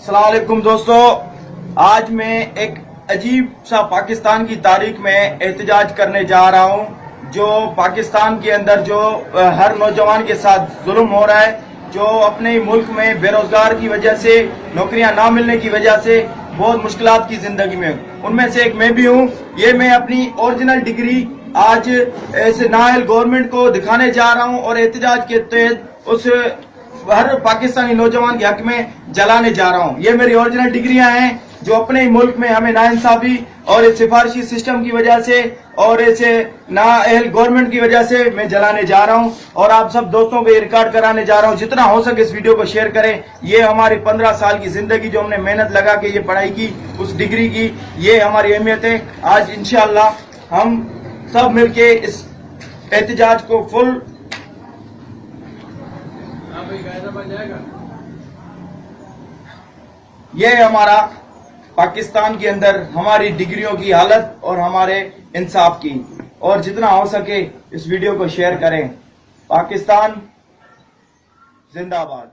अस्सलाम वालेकुम दोस्तों, आज मैं एक अजीब सा पाकिस्तान की तारीख में एहतजाज करने जा रहा हूँ। जो पाकिस्तान के अंदर जो हर नौजवान के साथ जुल्म हो रहा है, जो अपने ही मुल्क में बेरोजगार की वजह से, नौकरियां ना मिलने की वजह से बहुत मुश्किलात की जिंदगी में, उनमें से एक मैं भी हूँ। ये मैं अपनी ओरिजिनल डिग्री आज इस नाअहल गवर्नमेंट को दिखाने जा रहा हूँ और एहतजाज के तहत उस हर पाकिस्तानी नौजवान के हक में जलाने जा रहा हूँ। ये मेरी ओरिजिनल डिग्रियां हैं जो अपने ही मुल्क में हमें नाइंसाफी और इस सिफारशी सिस्टम की वजह से और इसे नाअहल गवर्नमेंट की वजह से मैं जलाने जा रहा हूँ और आप सब दोस्तों को ये रिकॉर्ड कराने जा रहा हूँ। जितना हो सके इस वीडियो को शेयर करें। ये हमारी 15 साल की जिंदगी जो हमने मेहनत लगा के ये पढ़ाई की, उस डिग्री की, ये हमारी अहमियत है। आज इंशाअल्लाह हम सब मिलके इस एहतजाज को फुल ये हमारा पाकिस्तान के अंदर हमारी डिग्रियों की हालत और हमारे इंसाफ की, और जितना हो सके इस वीडियो को शेयर करें। पाकिस्तान जिंदाबाद।